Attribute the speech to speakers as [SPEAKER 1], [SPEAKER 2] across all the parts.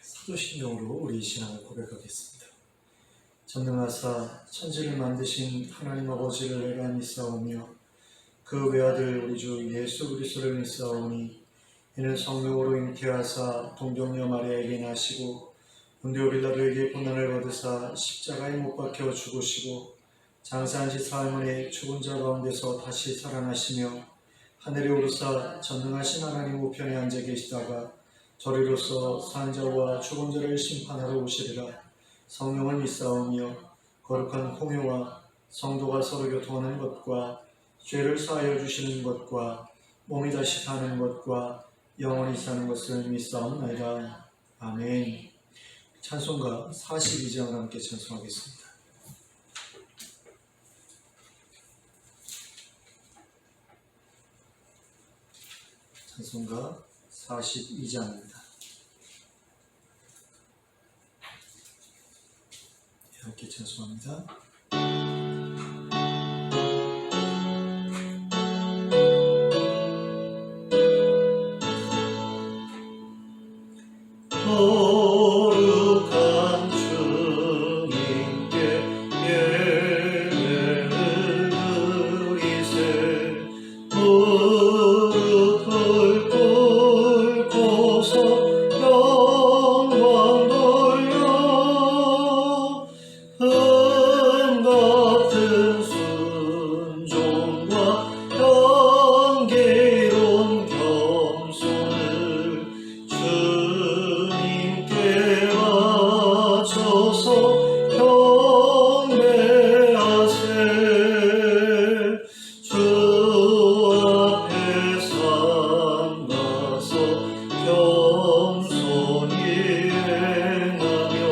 [SPEAKER 1] 사도신경으로 우리 신앙을 고백하겠습니다. 전능하사 천지를 만드신 하나님 아버지를 내가 믿사오며 그 외아들 우리 주 예수 그리스도를 믿사오니 이는 성령으로 잉태하사 동정녀 마리아에게 나시고 본디오 빌라도에게 고난을 받으사 십자가에 못 박혀 죽으시고 장사한 지 사흘 만에 죽은 자 가운데서 다시 살아나시며 하늘에 오르사 전능하신 하나님 우편에 앉아 계시다가 저리로서 산 자와 죽은 자를 심판하러 오시리라. 성령을 믿사오며 거룩한 공회와 성도가 서로 교통하는 것과 죄를 사하여 주시는 것과 몸이 다시 사는 것과 영원히 사는 것을 믿사옵나이다. 아멘. 찬송가 42장을 함께 찬송하겠습니다. 찬송가 42장입니다. 함께 찬송합니다. 거룩한 주님께 예배를 드리세. 무릎을 꿇고서 영광 돌려 같은 순종과 경계로운 겸손을 주님께 바쳐서 경배하세. 주 앞에 삼가서 겸손히 행하면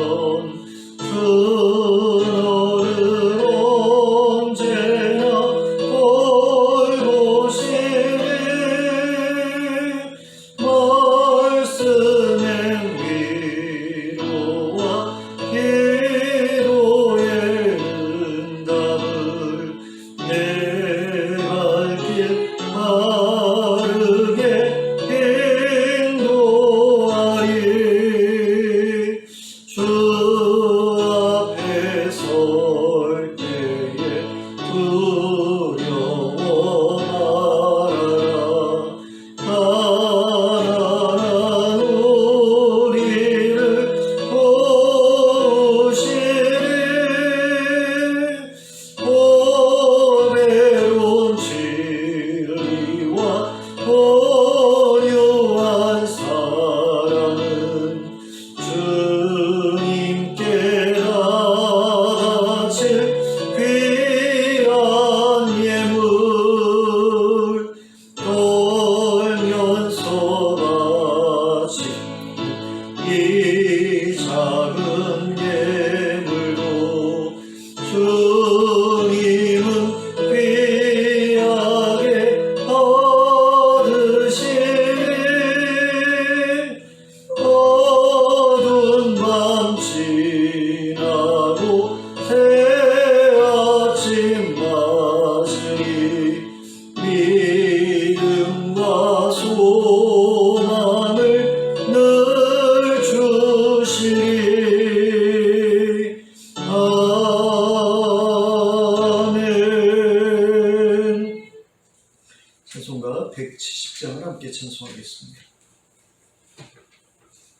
[SPEAKER 1] 주 이 작은 예물도 주님은 귀하게 받으시리. 어두운 밤 지나고 새 아침 맞으리. 믿음과 소망을 늘 주시리. 아멘. 찬송가 170장을 함께 찬송하겠습니다.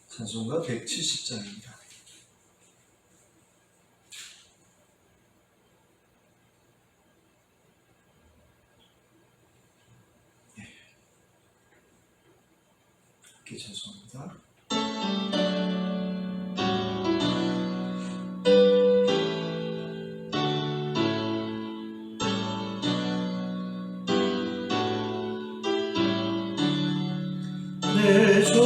[SPEAKER 1] 찬송가 170장입니다. 함께 찬송합니다. 내 주님은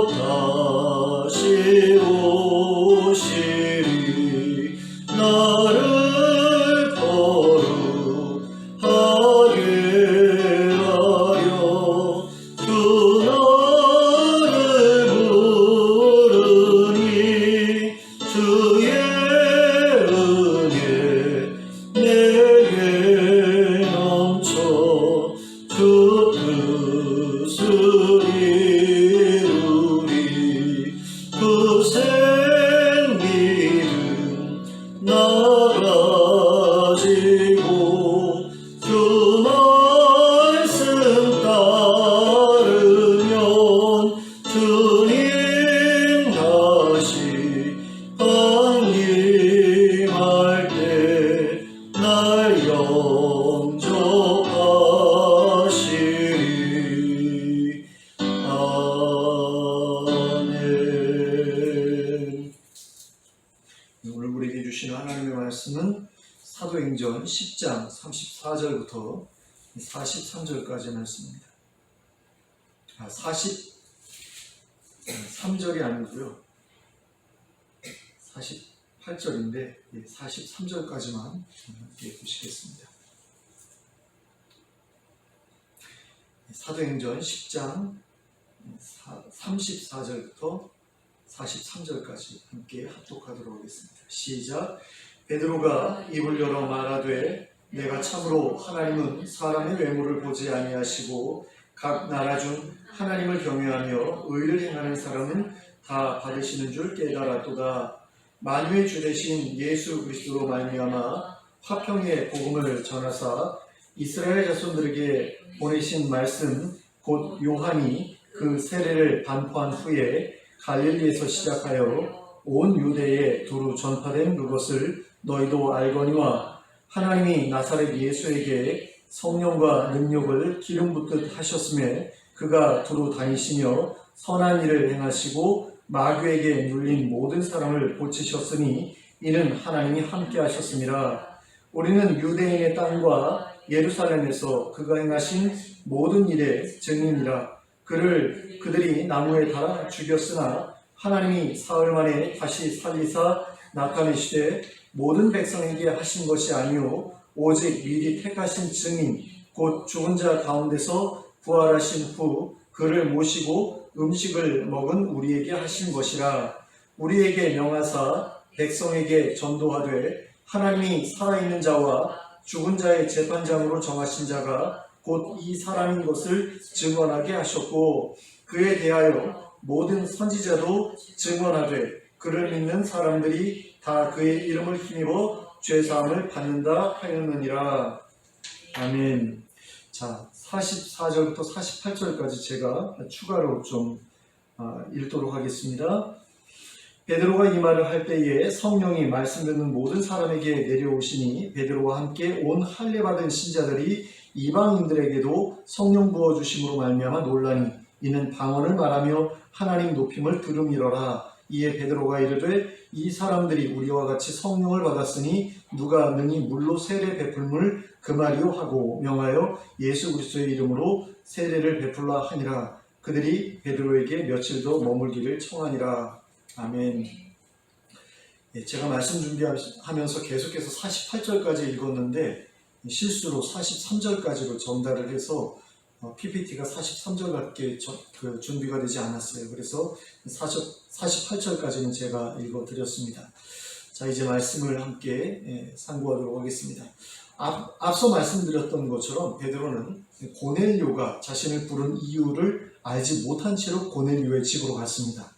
[SPEAKER 1] 다시 오시리. 나를 거룩하게 하려 주 나를 부르니 주의 은혜 내게 넘쳐 주 뜻을 이루리. 그 생기는 나가지고 주 말씀 따르면 주님 다시 강림할 때 날 영접하시리. 아멘. 오늘 우리에게 주신 하나님의 말씀은 사도행전 10장 34절부터 43절까지 말씀입니다. 43절이 아니고요, 48절인데 43절까지만 함께 보시겠습니다. 사도행전 10장 34절부터 43절까지 함께 합독하도록 하겠습니다. 시작. 베드로가 입을 열어 말하되 내가 참으로 하나님은 사람의 외모를 보지 아니하시고 각 나라 중 하나님을 경외하며 의를 행하는 사람은 다 받으시는 줄 깨달았도다. 만유의 주 되신 예수 그리스도로 말미암아 화평의 복음을 전하사 이스라엘 자손들에게 보내신 말씀 곧 요한이 그 세례를 반포한 후에 갈릴리에서 시작하여 온 유대에 두루 전파된 그것을 너희도 알거니와 하나님이 나사렛 예수에게 성령과 능력을 기름 붓듯 하셨음에 그가 두루 다니시며 선한 일을 행하시고 마귀에게 눌린 모든 사람을 고치셨으니 이는 하나님이 함께 하셨음이라. 우리는 유대인의 땅과 예루살렘에서 그가 행하신 모든 일의 증인이라. 그들이 나무에 달아 죽였으나 하나님이 사흘 만에 다시 살리사 나타내시되 모든 백성에게 하신 것이 아니요 오직 미리 택하신 증인 곧 죽은 자 가운데서 부활하신 후 그를 모시고 음식을 먹은 우리에게 하신 것이라. 우리에게 명하사 백성에게 전도하되 하나님이 살아있는 자와 죽은 자의 재판장으로 정하신 자가 곧 이 사람인 것을 증언하게 하셨고 그에 대하여 모든 선지자도 증언하되 그를 믿는 사람들이 다 그의 이름을 힘입어 죄사함을 받는다 하였느니라. 아멘. 자, 44절부터 48절까지 제가 추가로 좀 읽도록 하겠습니다. 베드로가 이 말을 할 때에 성령이 말씀 듣는 모든 사람에게 내려오시니 베드로와 함께 온 할례 받은 신자들이 이방인들에게도 성령 부어주심으로 말미암아 놀라니 이는 방언을 말하며 하나님 높임을 들음이러라. 이에 베드로가 이르되 이 사람들이 우리와 같이 성령을 받았으니 누가 능히 물로 세례 베풀물 그말이요 하고 명하여 예수 그리스도의 이름으로 세례를 베풀라 하니라. 그들이 베드로에게 며칠 더 머물기를 청하니라. 아멘. 제가 말씀 준비하면서 계속해서 48절까지 읽었는데 실수로 43절까지로 전달을 해서 PPT가 43절밖에 준비가 되지 않았어요. 그래서 48절까지는 제가 읽어드렸습니다. 자, 이제 말씀을 함께 상고하도록 하겠습니다. 앞서 말씀드렸던 것처럼 베드로는 고넬료가 자신을 부른 이유를 알지 못한 채로 고넬료의 집으로 갔습니다.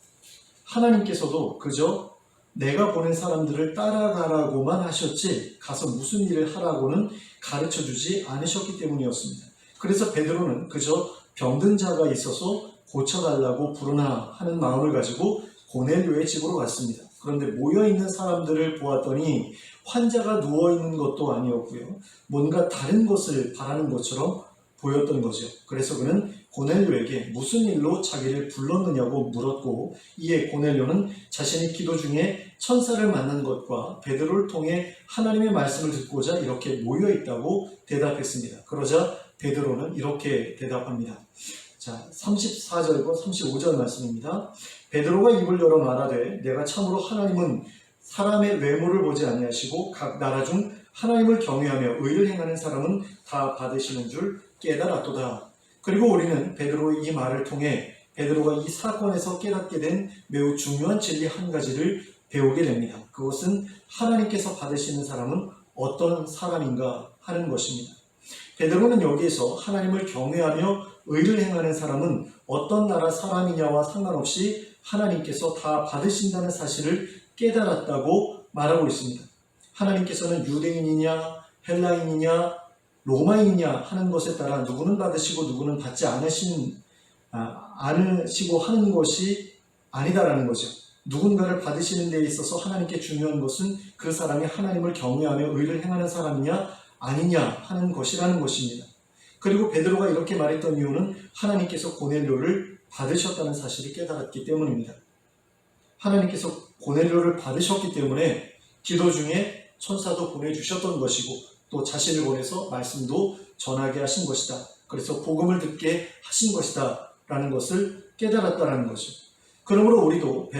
[SPEAKER 1] 하나님께서도 그저 내가 보낸 사람들을 따라가라고만 하셨지 가서 무슨 일을 하라고는 가르쳐주지 않으셨기 때문이었습니다. 그래서 베드로는 그저 병든 자가 있어서 고쳐달라고 부르나 하는 마음을 가지고 고넬료의 집으로 갔습니다. 그런데 모여있는 사람들을 보았더니 환자가 누워있는 것도 아니었고요. 뭔가 다른 것을 바라는 것처럼 보였던 거죠. 그래서 그는 고넬료에게 무슨 일로 자기를 불렀느냐고 물었고 이에 고넬료는 자신이 기도 중에 천사를 만난 것과 베드로를 통해 하나님의 말씀을 듣고자 이렇게 모여있다고 대답했습니다. 그러자 베드로는 이렇게 대답합니다. 자, 34절과 35절 말씀입니다. 베드로가 입을 열어 말하되 내가 참으로 하나님은 사람의 외모를 보지 아니하시고 각 나라 중 하나님을 경외하며 의를 행하는 사람은 다 받으시는 줄 깨달았도다. 그리고 우리는 베드로의 이 말을 통해 베드로가 이 사건에서 깨닫게 된 매우 중요한 진리 한 가지를 배우게 됩니다. 그것은 하나님께서 받으시는 사람은 어떤 사람인가 하는 것입니다. 베드로는 여기에서 하나님을 경외하며 의를 행하는 사람은 어떤 나라 사람이냐와 상관없이 하나님께서 다 받으신다는 사실을 깨달았다고 말하고 있습니다. 하나님께서는 유대인이냐 헬라인이냐 로마인이냐 하는 것에 따라 누구는 받으시고 누구는 받지 않으시고 하는 것이 아니다라는 거죠. 누군가를 받으시는 데 있어서 하나님께 중요한 것은 그 사람이 하나님을 경외하며 의를 행하는 사람이냐 아니냐 하는 것이라는 것입니다. 그리고 베드로가 이렇게 말했던 이유는 하나님께서 고넬료를 받으셨다는 사실을 깨달았기 때문입니다. 하나님께서 고넬료를 받으셨기 때문에 기도 중에 천사도 보내주셨던 것이고 또 자신을 보내서 말씀도 전하게 하신 것이다. 그래서 복음을 듣게 하신 것이다 라는 것을 깨달았다는 거죠. 그러므로 우리도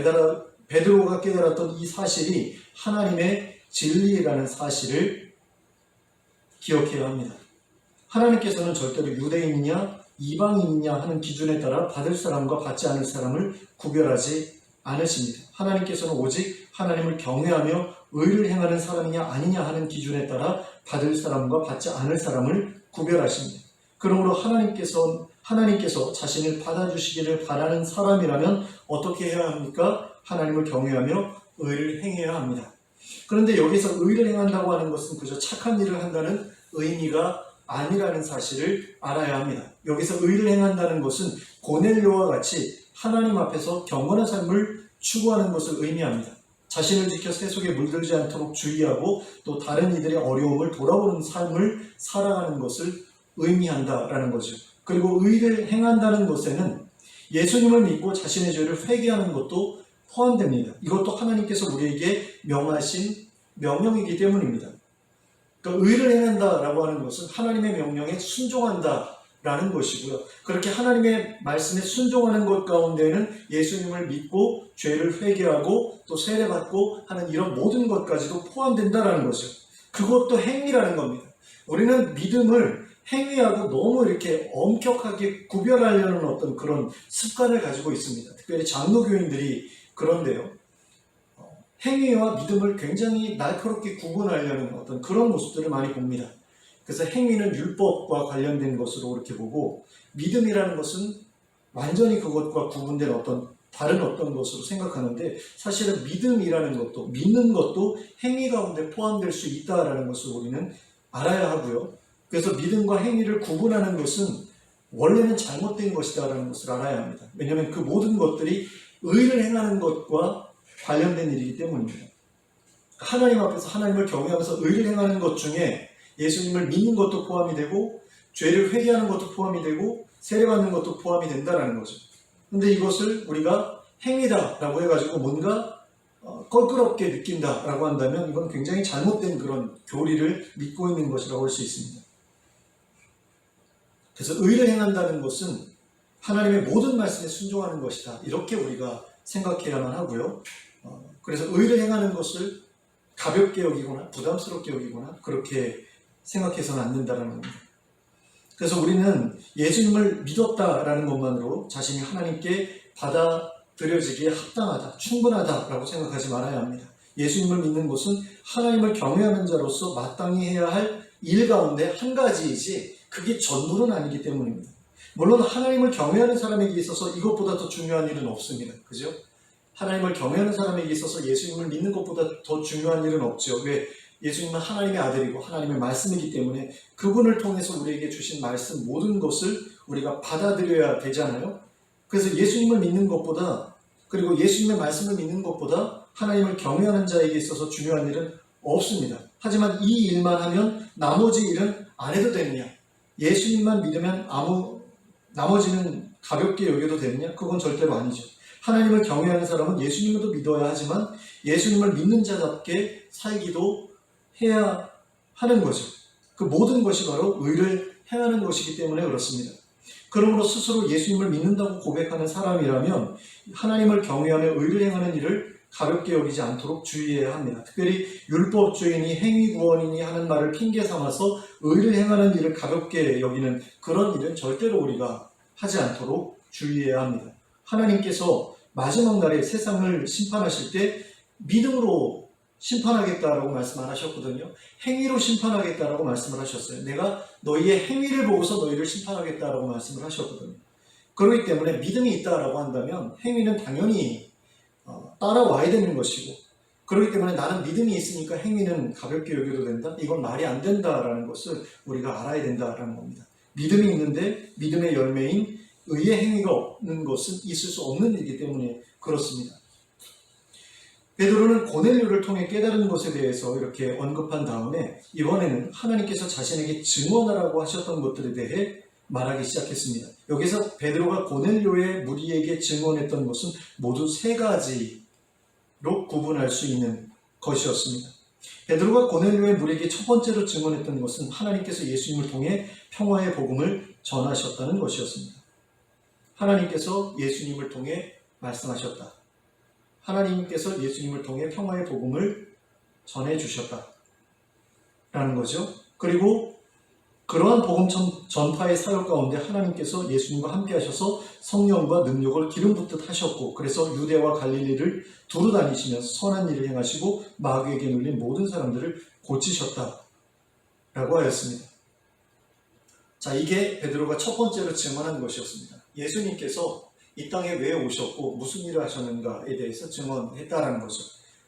[SPEAKER 1] 베드로가 깨달았던 이 사실이 하나님의 진리라는 사실을 기억해야 합니다. 하나님께서는 절대로 유대인이냐 이방인이냐 하는 기준에 따라 받을 사람과 받지 않을 사람을 구별하지 않으십니다. 하나님께서는 오직 하나님을 경외하며 의를 행하는 사람이냐 아니냐 하는 기준에 따라 받을 사람과 받지 않을 사람을 구별하십니다. 그러므로 하나님께서 자신을 받아주시기를 바라는 사람이라면 어떻게 해야 합니까? 하나님을 경외하며 의를 행해야 합니다. 그런데 여기서 의를 행한다고 하는 것은 그저 착한 일을 한다는 의미가 아니라는 사실을 알아야 합니다. 여기서 의를 행한다는 것은 고넬료와 같이 하나님 앞에서 경건한 삶을 추구하는 것을 의미합니다. 자신을 지켜 세속에 물들지 않도록 주의하고 또 다른 이들의 어려움을 돌아보는 삶을 살아가는 것을 의미한다라는 거죠. 그리고 의를 행한다는 것에는 예수님을 믿고 자신의 죄를 회개하는 것도 포함됩니다. 이것도 하나님께서 우리에게 명하신 명령이기 때문입니다. 그러니까 의를 행한다라고 하는 것은 하나님의 명령에 순종한다라는 것이고요. 그렇게 하나님의 말씀에 순종하는 것 가운데는 예수님을 믿고 죄를 회개하고 또 세례받고 하는 이런 모든 것까지도 포함된다라는 거죠. 그것도 행위라는 겁니다. 우리는 믿음을 행위하고 너무 이렇게 엄격하게 구별하려는 어떤 그런 습관을 가지고 있습니다. 특별히 장로교인들이 그런데요. 행위와 믿음을 굉장히 날카롭게 구분하려는 어떤 그런 모습들을 많이 봅니다. 그래서 행위는 율법과 관련된 것으로 이렇게 보고 믿음이라는 것은 완전히 그것과 구분된 다른 어떤 것으로 생각하는데 사실은 믿음이라는 것도 믿는 것도 행위 가운데 포함될 수 있다라는 것을 우리는 알아야 하고요. 그래서 믿음과 행위를 구분하는 것은 원래는 잘못된 것이다라는 것을 알아야 합니다. 왜냐하면 그 모든 것들이 의를 행하는 것과 관련된 일이기 때문입니다. 하나님 앞에서 하나님을 경외하면서 의를 행하는 것 중에 예수님을 믿는 것도 포함이 되고 죄를 회개하는 것도 포함이 되고 세례받는 것도 포함이 된다는 거죠. 그런데 이것을 우리가 행위다라고 해가지고 뭔가 껄끄럽게 느낀다라고 한다면 이건 굉장히 잘못된 그런 교리를 믿고 있는 것이라고 할 수 있습니다. 그래서 의를 행한다는 것은 하나님의 모든 말씀에 순종하는 것이다. 이렇게 우리가 생각해야만 하고요. 그래서 의를 행하는 것을 가볍게 여기거나 부담스럽게 여기거나 그렇게 생각해서는 안 된다는 겁니다. 그래서 우리는 예수님을 믿었다라는 것만으로 자신이 하나님께 받아들여지기에 합당하다, 충분하다라고 생각하지 말아야 합니다. 예수님을 믿는 것은 하나님을 경외하는 자로서 마땅히 해야 할 일 가운데 한 가지이지 그게 전부는 아니기 때문입니다. 물론 하나님을 경외하는 사람에게 있어서 이것보다 더 중요한 일은 없습니다. 그죠? 하나님을 경외하는 사람에게 있어서 예수님을 믿는 것보다 더 중요한 일은 없죠. 왜? 예수님은 하나님의 아들이고 하나님의 말씀이기 때문에 그분을 통해서 우리에게 주신 말씀 모든 것을 우리가 받아들여야 되잖아요. 그래서 예수님을 믿는 것보다 그리고 예수님의 말씀을 믿는 것보다 하나님을 경외하는 자에게 있어서 중요한 일은 없습니다. 하지만 이 일만 하면 나머지 일은 안 해도 되느냐? 예수님만 믿으면 나머지는 가볍게 여겨도 되느냐? 그건 절대로 아니죠. 하나님을 경외하는 사람은 예수님도 믿어야 하지만 예수님을 믿는 자답게 살기도 해야 하는 거죠. 그 모든 것이 바로 의를 행하는 것이기 때문에 그렇습니다. 그러므로 스스로 예수님을 믿는다고 고백하는 사람이라면 하나님을 경외하며 의를 행하는 일을 가볍게 여기지 않도록 주의해야 합니다. 특별히 율법주의니 행위구원이니 하는 말을 핑계 삼아서 의를 행하는 일을 가볍게 여기는 그런 일은 절대로 우리가 하지 않도록 주의해야 합니다. 하나님께서 마지막 날에 세상을 심판하실 때 믿음으로 심판하겠다라고 말씀 안 하셨거든요. 행위로 심판하겠다라고 말씀을 하셨어요. 내가 너희의 행위를 보고서 너희를 심판하겠다라고 말씀을 하셨거든요. 그렇기 때문에 믿음이 있다라고 한다면 행위는 당연히 따라와야 되는 것이고, 그렇기 때문에 나는 믿음이 있으니까 행위는 가볍게 여겨도 된다? 이건 말이 안 된다라는 것을 우리가 알아야 된다라는 겁니다. 믿음이 있는데 믿음의 열매인 의의 행위가 없는 것은 있을 수 없는 일이기 때문에 그렇습니다. 베드로는 고넬료를 통해 깨달은 것에 대해서 이렇게 언급한 다음에 이번에는 하나님께서 자신에게 증언하라고 하셨던 것들에 대해 말하기 시작했습니다. 여기서 베드로가 고넬료의 무리에게 증언했던 것은 모두 세 가지로 구분할 수 있는 것이었습니다. 베드로가 고넬료의 무리에게 첫 번째로 증언했던 것은 하나님께서 예수님을 통해 평화의 복음을 전하셨다는 것이었습니다. 하나님께서 예수님을 통해 말씀하셨다. 하나님께서 예수님을 통해 평화의 복음을 전해주셨다라는 거죠. 그리고 그러한 복음 전파의 사역 가운데 하나님께서 예수님과 함께 하셔서 성령과 능력을 기름 붓듯 하셨고, 그래서 유대와 갈릴리를 두루 다니시면서 선한 일을 행하시고 마귀에게 눌린 모든 사람들을 고치셨다라고 하였습니다. 자, 이게 베드로가 첫 번째로 증언한 것이었습니다. 예수님께서 이 땅에 왜 오셨고 무슨 일을 하셨는가에 대해서 증언했다라는 거죠.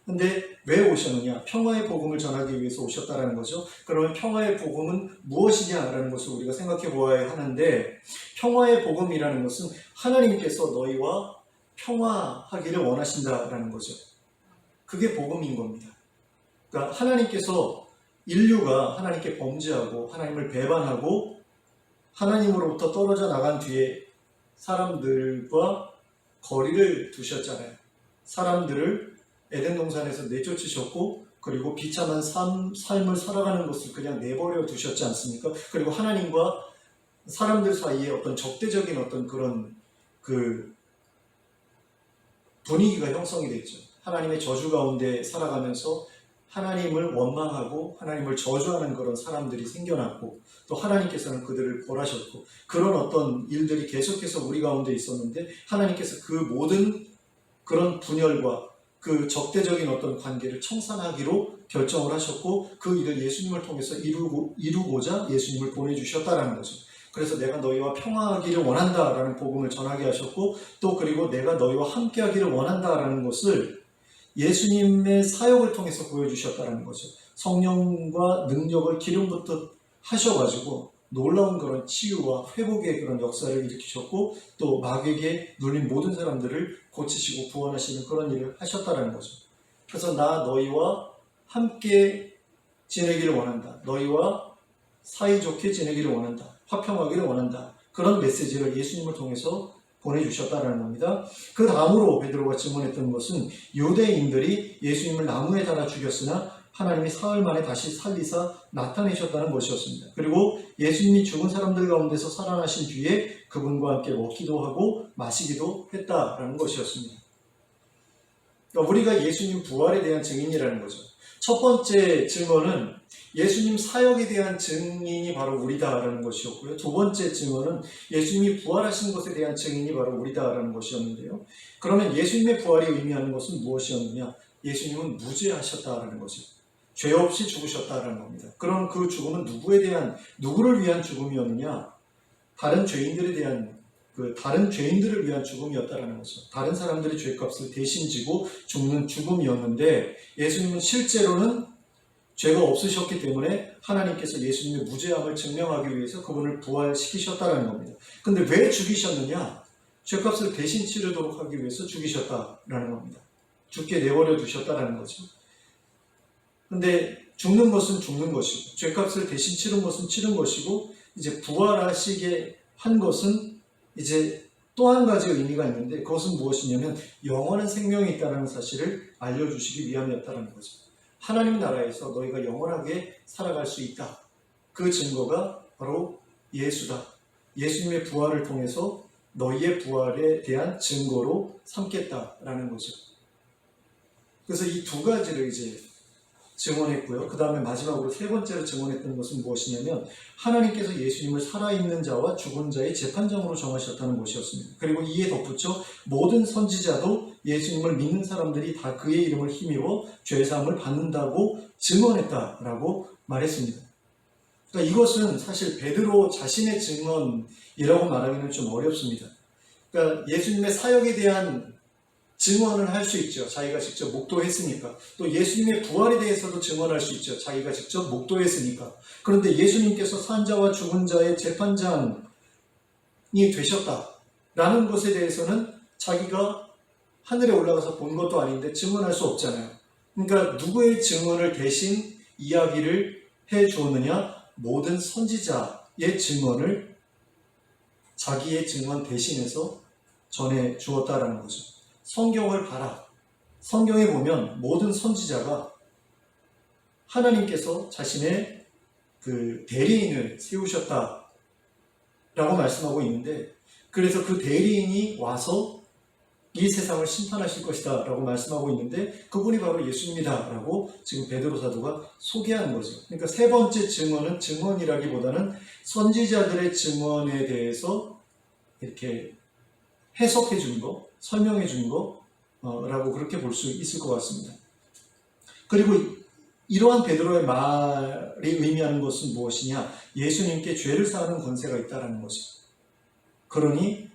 [SPEAKER 1] 근데 왜 오셨느냐? 평화의 복음을 전하기 위해서 오셨다라는 거죠. 그러면 평화의 복음은 무엇이냐라는 것을 우리가 생각해 보아야 하는데, 평화의 복음이라는 것은 하나님께서 너희와 평화하기를 원하신다라는 거죠. 그게 복음인 겁니다. 그러니까 하나님께서 인류가 하나님께 범죄하고 하나님을 배반하고 하나님으로부터 떨어져 나간 뒤에 사람들과 거리를 두셨잖아요. 사람들을 에덴 동산에서 내쫓으셨고, 그리고 비참한 삶을 살아가는 것을 그냥 내버려 두셨지 않습니까? 그리고 하나님과 사람들 사이에 어떤 적대적인 어떤 그런 분위기가 형성이 됐죠. 하나님의 저주 가운데 살아가면서 하나님을 원망하고 하나님을 저주하는 그런 사람들이 생겨났고, 또 하나님께서는 그들을 벌하셨고, 그런 어떤 일들이 계속해서 우리 가운데 있었는데 하나님께서 그 모든 그런 분열과 그 적대적인 어떤 관계를 청산하기로 결정을 하셨고, 그 일을 예수님을 통해서 이루고자 예수님을 보내주셨다라는 거죠. 그래서 내가 너희와 평화하기를 원한다라는 복음을 전하게 하셨고, 또 그리고 내가 너희와 함께하기를 원한다라는 것을 예수님의 사역을 통해서 보여주셨다는 거죠. 성령과 능력을 기름 붓듯 하셔가지고 놀라운 그런 치유와 회복의 그런 역사를 일으키셨고, 또 마귀에게 눌린 모든 사람들을 고치시고 구원하시는 그런 일을 하셨다는 거죠. 그래서 나 너희와 함께 지내기를 원한다. 너희와 사이좋게 지내기를 원한다. 화평하기를 원한다. 그런 메시지를 예수님을 통해서 보내주셨다는 겁니다. 그 다음으로 베드로가 증언했던 것은 유대인들이 예수님을 나무에 달아 죽였으나 하나님이 사흘 만에 다시 살리사 나타내셨다는 것이었습니다. 그리고 예수님이 죽은 사람들 가운데서 살아나신 뒤에 그분과 함께 먹기도 하고 마시기도 했다라는 것이었습니다. 그러니까 우리가 예수님 부활에 대한 증인이라는 거죠. 첫 번째 증언은 예수님 사역에 대한 증인이 바로 우리다라는 것이었고요. 두 번째 증언은 예수님이 부활하신 것에 대한 증인이 바로 우리다라는 것이었는데요. 그러면 예수님의 부활이 의미하는 것은 무엇이었느냐? 예수님은 무죄하셨다라는 거죠. 죄 없이 죽으셨다라는 겁니다. 그럼 그 죽음은 누구를 위한 죽음이었느냐? 다른 죄인들을 위한 죽음이었다라는 거죠. 다른 사람들의 죄값을 대신 지고 죽는 죽음이었는데, 예수님은 실제로는 죄가 없으셨기 때문에 하나님께서 예수님의 무죄함을 증명하기 위해서 그분을 부활시키셨다는 겁니다. 근데 왜 죽이셨느냐? 죄값을 대신 치르도록 하기 위해서 죽이셨다라는 겁니다. 죽게 내버려 두셨다는 거죠. 근데 죽는 것은 죽는 것이고, 죄값을 대신 치른 것은 치른 것이고, 이제 부활하시게 한 것은 이제 또 한 가지 의미가 있는데, 그것은 무엇이냐면 영원한 생명이 있다는 사실을 알려주시기 위함이었다는 거죠. 하나님 나라에서 너희가 영원하게 살아갈 수 있다. 그 증거가 바로 예수다. 예수님의 부활을 통해서 너희의 부활에 대한 증거로 삼겠다라는 거죠. 그래서 이 두 가지를 이제 증언했고요. 그 다음에 마지막으로 세 번째로 증언했던 것은 무엇이냐면 하나님께서 예수님을 살아있는 자와 죽은 자의 재판장으로 정하셨다는 것이었습니다. 그리고 이에 덧붙여 모든 선지자도 예수님을 믿는 사람들이 다 그의 이름을 힘입어 죄사함을 받는다고 증언했다라고 말했습니다. 그러니까 이것은 사실 베드로 자신의 증언이라고 말하기는 좀 어렵습니다. 그러니까 예수님의 사역에 대한 증언을 할 수 있죠. 자기가 직접 목도했으니까. 또 예수님의 부활에 대해서도 증언할 수 있죠. 자기가 직접 목도했으니까. 그런데 예수님께서 산 자와 죽은 자의 재판장이 되셨다라는 것에 대해서는 자기가 하늘에 올라가서 본 것도 아닌데 증언할 수 없잖아요. 그러니까 누구의 증언을 대신 이야기를 해 주었느냐? 모든 선지자의 증언을 자기의 증언 대신해서 전해 주었다라는 거죠. 성경을 봐라. 성경에 보면 모든 선지자가 하나님께서 자신의 그 대리인을 세우셨다라고 말씀하고 있는데, 그래서 그 대리인이 와서 이 세상을 심판하실 것이다 라고 말씀하고 있는데, 그분이 바로 예수님이다 라고 지금 베드로 사도가 소개하는 거죠. 그러니까 세 번째 증언은 증언이라기보다는 선지자들의 증언에 대해서 이렇게 해석해 준 거, 설명해 준 거라고 그렇게 볼 수 있을 것 같습니다. 그리고 이러한 베드로의 말이 의미하는 것은 무엇이냐? 예수님께 죄를 사하는 권세가 있다는 거죠. 그러니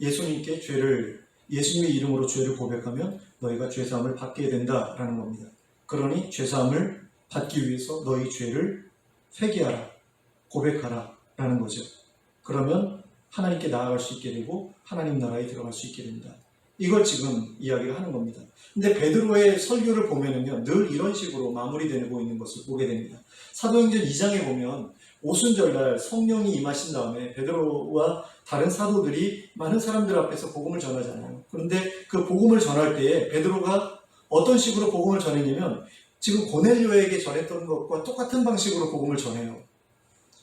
[SPEAKER 1] 예수님의 이름으로 죄를 고백하면 너희가 죄사함을 받게 된다라는 겁니다. 그러니 죄사함을 받기 위해서 너희 죄를 회개하라, 고백하라 라는 거죠. 그러면 하나님께 나아갈 수 있게 되고 하나님 나라에 들어갈 수 있게 됩니다. 이걸 지금 이야기를 하는 겁니다. 근데 베드로의 설교를 보면은요, 늘 이런 식으로 마무리되고 있는 것을 보게 됩니다. 사도행전 2장에 보면 오순절날 성령이 임하신 다음에 베드로와 다른 사도들이 많은 사람들 앞에서 복음을 전하잖아요. 그런데 그 복음을 전할 때에 베드로가 어떤 식으로 복음을 전했냐면 지금 고넬료에게 전했던 것과 똑같은 방식으로 복음을 전해요.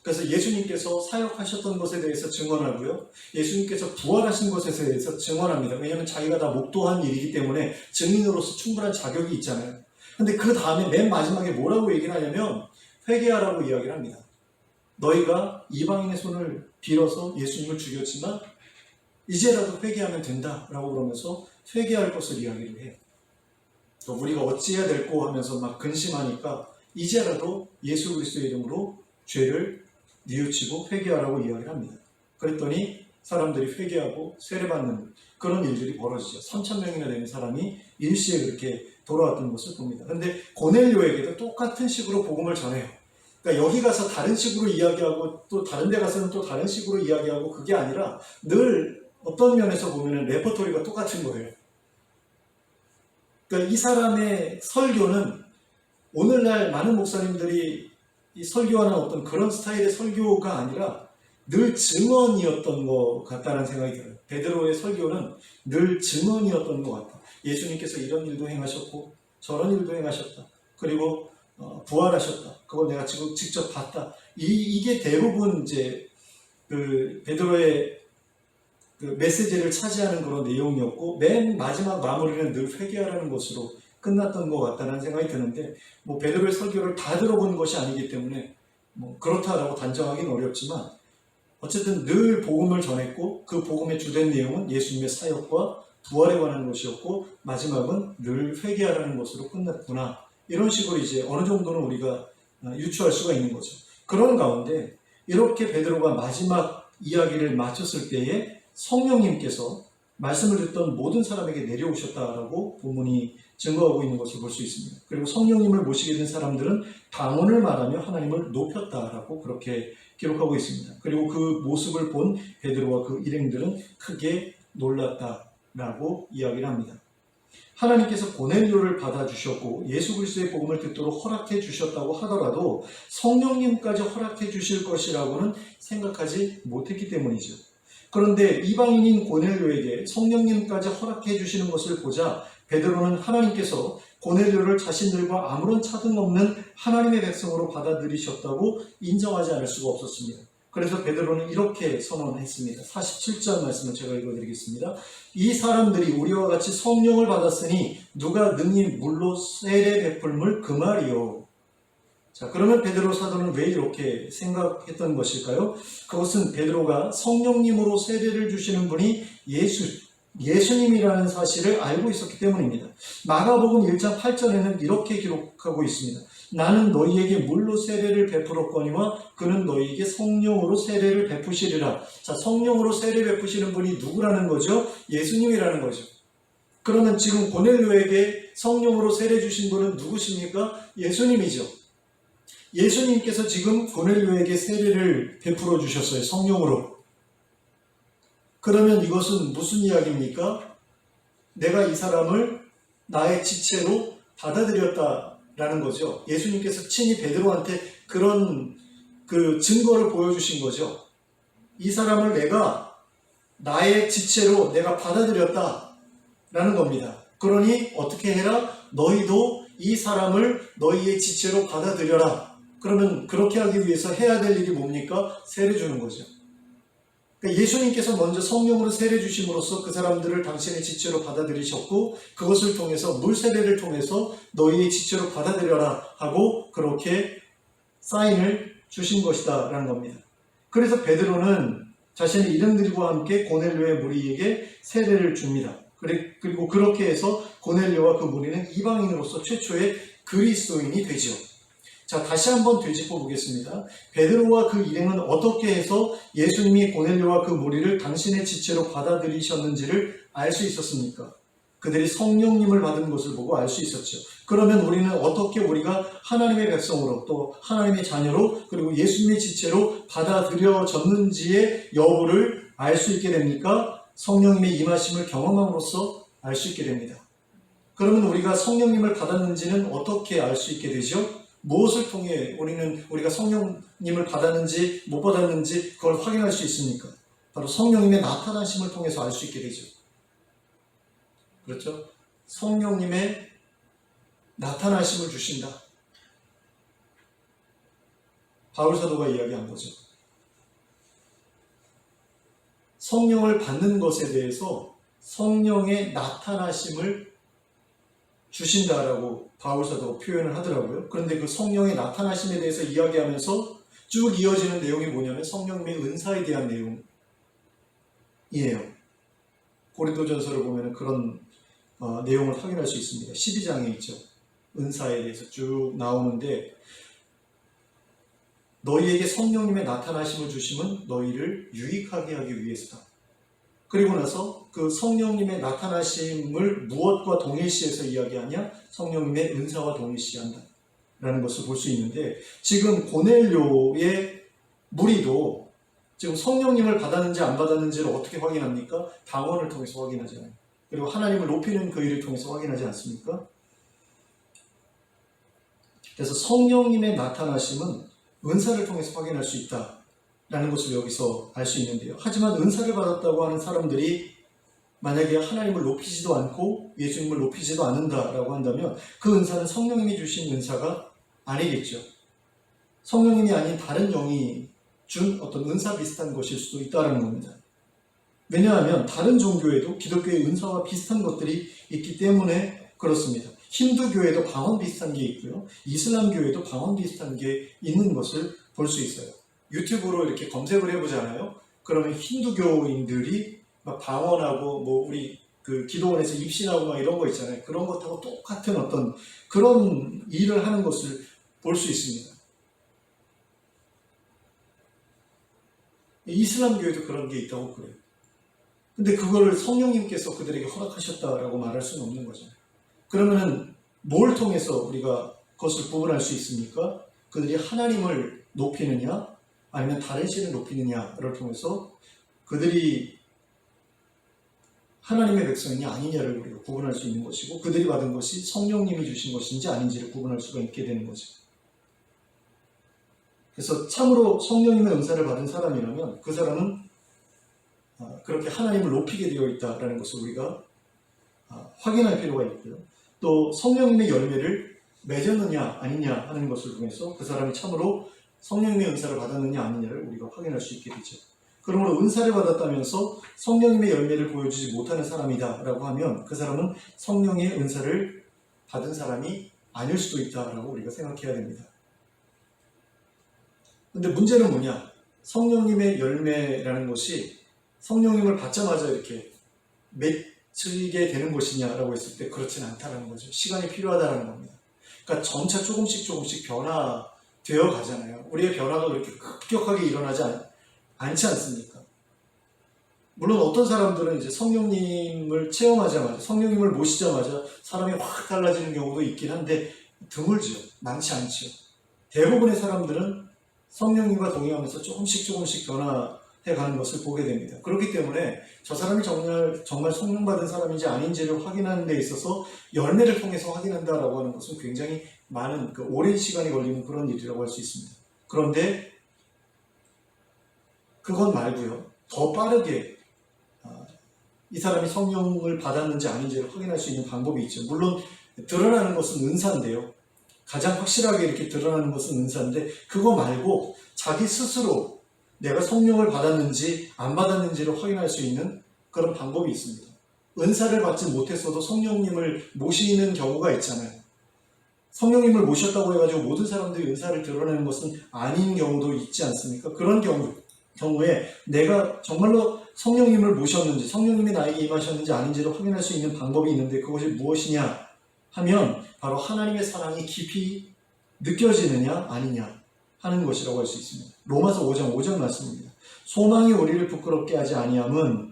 [SPEAKER 1] 그래서 예수님께서 사역하셨던 것에 대해서 증언하고요. 예수님께서 부활하신 것에 대해서 증언합니다. 왜냐하면 자기가 다 목도한 일이기 때문에 증인으로서 충분한 자격이 있잖아요. 근데 그 다음에 맨 마지막에 뭐라고 얘기를 하냐면 회개하라고 이야기를 합니다. 너희가 이방인의 손을 빌어서 예수님을 죽였지만 이제라도 회개하면 된다라고 그러면서 회개할 것을 이야기를 해요. 또 우리가 어찌해야 될꼬 하면서 막 근심하니까 이제라도 예수 그리스도의 이름으로 죄를 뉘우치고 회개하라고 이야기를 합니다. 그랬더니 사람들이 회개하고 세례받는 그런 일들이 벌어지죠. 3,000명이나 되는 사람이 일시에 그렇게 돌아왔던 것을 봅니다. 그런데 고넬료에게도 똑같은 식으로 복음을 전해요. 그러니까 여기 가서 다른 식으로 이야기하고 또 다른 데 가서는 또 다른 식으로 이야기하고, 그게 아니라 늘 어떤 면에서 보면 레퍼토리가 똑같은 거예요. 그러니까 이 사람의 설교는 오늘날 많은 목사님들이 이 설교하는 어떤 그런 스타일의 설교가 아니라 늘 증언이었던 것 같다는 생각이 들어요. 베드로의 설교는 늘 증언이었던 것 같다. 예수님께서 이런 일도 행하셨고 저런 일도 행하셨다. 그리고 부활하셨다. 그걸 내가 지금 직접 봤다. 이게 대부분 이제 그 베드로의 그 메시지를 차지하는 그런 내용이었고, 맨 마지막 마무리는 늘 회개하라는 것으로 끝났던 것 같다는 생각이 드는데, 뭐 베드로의 설교를 다 들어본 것이 아니기 때문에 뭐 그렇다라고 단정하기는 어렵지만 어쨌든 늘 복음을 전했고 그 복음의 주된 내용은 예수님의 사역과 부활에 관한 것이었고 마지막은 늘 회개하라는 것으로 끝났구나. 이런 식으로 이제 어느 정도는 우리가 유추할 수가 있는 거죠. 그런 가운데 이렇게 베드로가 마지막 이야기를 마쳤을 때에 성령님께서 말씀을 듣던 모든 사람에게 내려오셨다라고 본문이 증거하고 있는 것을 볼 수 있습니다. 그리고 성령님을 모시게 된 사람들은 방언을 말하며 하나님을 높였다라고 그렇게 기록하고 있습니다. 그리고 그 모습을 본 베드로와 그 일행들은 크게 놀랐다라고 이야기를 합니다. 하나님께서 고넬료를 받아주셨고 예수 그리스도의 복음을 듣도록 허락해 주셨다고 하더라도 성령님까지 허락해 주실 것이라고는 생각하지 못했기 때문이죠. 그런데 이방인인 고넬료에게 성령님까지 허락해 주시는 것을 보자 베드로는 하나님께서 고넬료를 자신들과 아무런 차등 없는 하나님의 백성으로 받아들이셨다고 인정하지 않을 수가 없었습니다. 그래서 베드로는 이렇게 선언했습니다. 47절 말씀을 제가 읽어드리겠습니다. 이 사람들이 우리와 같이 성령을 받았으니 누가 능히 물로 세례 베풀물 그 말이요. 자, 그러면 베드로 사도는 왜 이렇게 생각했던 것일까요? 그것은 베드로가 성령님으로 세례를 주시는 분이 예수님이라는 사실을 알고 있었기 때문입니다. 마가복음 1장 8절에는 이렇게 기록하고 있습니다. 나는 너희에게 물로 세례를 베풀었거니와 그는 너희에게 성령으로 세례를 베푸시리라. 자, 성령으로 세례 베푸시는 분이 누구라는 거죠? 예수님이라는 거죠. 그러면 지금 고넬료에게 성령으로 세례 주신 분은 누구십니까? 예수님이죠. 예수님께서 지금 고넬료에게 세례를 베풀어 주셨어요. 성령으로. 그러면 이것은 무슨 이야기입니까? 내가 이 사람을 나의 지체로 받아들였다라는 거죠. 예수님께서 친히 베드로한테 그런 증거를 보여주신 거죠. 이 사람을 내가 나의 지체로 내가 받아들였다라는 겁니다. 그러니 어떻게 해라? 너희도 이 사람을 너희의 지체로 받아들여라. 그러면 그렇게 하기 위해서 해야 될 일이 뭡니까? 세례 주는 거죠. 그러니까 예수님께서 먼저 성령으로 세례 주심으로써 그 사람들을 당신의 지체로 받아들이셨고 그것을 통해서 물세례를 통해서 너희의 지체로 받아들여라 하고 그렇게 사인을 주신 것이다 라는 겁니다. 그래서 베드로는 자신의 이름들과 함께 고넬료의 무리에게 세례를 줍니다. 그리고 그렇게 해서 고넬료와 그 무리는 이방인으로서 최초의 그리스도인이 되죠. 자, 다시 한번 되짚어 보겠습니다. 베드로와 그 일행은 어떻게 해서 예수님이 고넬료와 그 무리를 당신의 지체로 받아들이셨는지를 알 수 있었습니까? 그들이 성령님을 받은 것을 보고 알 수 있었죠. 그러면 우리는 어떻게 우리가 하나님의 백성으로 또 하나님의 자녀로 그리고 예수님의 지체로 받아들여졌는지의 여부를 알 수 있게 됩니까? 성령님의 임하심을 경험함으로써 알 수 있게 됩니다. 그러면 우리가 성령님을 받았는지는 어떻게 알 수 있게 되죠? 무엇을 통해 우리가 성령님을 받았는지 못 받았는지 그걸 확인할 수 있습니까? 바로 성령님의 나타나심을 통해서 알 수 있게 되죠. 그렇죠? 성령님의 나타나심을 주신다. 바울 사도가 이야기한 거죠. 성령을 받는 것에 대해서 성령의 나타나심을 주신다라고 바울 사도가 표현을 하더라고요. 그런데 그 성령의 나타나심에 대해서 이야기하면서 쭉 이어지는 내용이 뭐냐면 성령님의 은사에 대한 내용이에요. 고린도전서를 보면 그런 내용을 확인할 수 있습니다. 12장에 있죠. 은사에 대해서 쭉 나오는데 너희에게 성령님의 나타나심을 주심은 너희를 유익하게 하기 위해서다. 그리고 나서 그 성령님의 나타나심을 무엇과 동일시해서 이야기하냐? 성령님의 은사와 동일시한다 라는 것을 볼 수 있는데 지금 고넬료의 무리도 지금 성령님을 받았는지 안 받았는지를 어떻게 확인합니까? 방언을 통해서 확인하잖아요. 그리고 하나님을 높이는 그 일을 통해서 확인하지 않습니까? 그래서 성령님의 나타나심은 은사를 통해서 확인할 수 있다 라는 것을 여기서 알 수 있는데요. 하지만 은사를 받았다고 하는 사람들이 만약에 하나님을 높이지도 않고 예수님을 높이지도 않는다라고 한다면 그 은사는 성령님이 주신 은사가 아니겠죠. 성령님이 아닌 다른 영이 준 어떤 은사 비슷한 것일 수도 있다는 겁니다. 왜냐하면 다른 종교에도 기독교의 은사와 비슷한 것들이 있기 때문에 그렇습니다. 힌두교에도 방언 비슷한 게 있고요. 이슬람교에도 방언 비슷한 게 있는 것을 볼 수 있어요. 유튜브로 이렇게 검색을 해보잖아요. 그러면 힌두교인들이 막 방언하고 뭐 우리 그 기도원에서 입신하고 막 이런 거 있잖아요. 그런 것하고 똑같은 어떤 그런 일을 하는 것을 볼 수 있습니다. 이슬람교에도 그런 게 있다고 그래요. 근데 그거를 성령님께서 그들에게 허락하셨다라고 말할 수는 없는 거잖아요. 그러면은 뭘 통해서 우리가 그것을 구분할 수 있습니까? 그들이 하나님을 높이느냐 아니면 다른 신을 높이느냐를 통해서 그들이 하나님의 백성이냐 아니냐를 우리가 구분할 수 있는 것이고 그들이 받은 것이 성령님이 주신 것인지 아닌지를 구분할 수가 있게 되는 거죠. 그래서 참으로 성령님의 은사를 받은 사람이라면 그 사람은 그렇게 하나님을 높이게 되어 있다는 것을 우리가 확인할 필요가 있고요. 또 성령님의 열매를 맺었느냐 아니냐 하는 것을 통해서 그 사람이 참으로 성령님의 은사를 받았느냐 아니냐를 우리가 확인할 수 있게 되죠. 그러므로 은사를 받았다면서 성령님의 열매를 보여주지 못하는 사람이다 라고 하면 그 사람은 성령의 은사를 받은 사람이 아닐 수도 있다라고 우리가 생각해야 됩니다. 근데 문제는 뭐냐? 성령님의 열매라는 것이 성령님을 받자마자 이렇게 맺히게 되는 것이냐라고 했을 때 그렇진 않다는 거죠. 시간이 필요하다는 겁니다. 그러니까 점차 조금씩 변화되어 가잖아요. 우리의 변화가 그렇게 급격하게 일어나지 않지 않습니까? 물론 어떤 사람들은 이제 성령님을 체험하자마자, 성령님을 모시자마자 사람이 확 달라지는 경우도 있긴 한데 드물지요. 많지 않지요. 대부분의 사람들은 성령님과 동행하면서 조금씩 변화해가는 것을 보게 됩니다. 그렇기 때문에 저 사람이 정말 성령받은 사람인지 아닌지를 확인하는 데 있어서 열매를 통해서 확인한다라고 하는 것은 굉장히 많은 오랜 시간이 걸리는 그런 일이라고 할 수 있습니다. 그런데 그건 말고요. 더 빠르게 이 사람이 성령을 받았는지 아닌지를 확인할 수 있는 방법이 있죠. 물론 드러나는 것은 은사인데요. 가장 확실하게 이렇게 드러나는 것은 은사인데 그거 말고 자기 스스로 내가 성령을 받았는지 안 받았는지를 확인할 수 있는 그런 방법이 있습니다. 은사를 받지 못했어도 성령님을 모시는 경우가 있잖아요. 성령님을 모셨다고 해가지고 모든 사람들이 은사를 드러내는 것은 아닌 경우도 있지 않습니까? 그런 경우에 내가 정말로 성령님을 모셨는지 성령님이 나에게 임하셨는지 아닌지를 확인할 수 있는 방법이 있는데 그것이 무엇이냐 하면 바로 하나님의 사랑이 깊이 느껴지느냐 아니냐 하는 것이라고 할 수 있습니다. 로마서 5장 5절 말씀입니다. 소망이 우리를 부끄럽게 하지 아니함은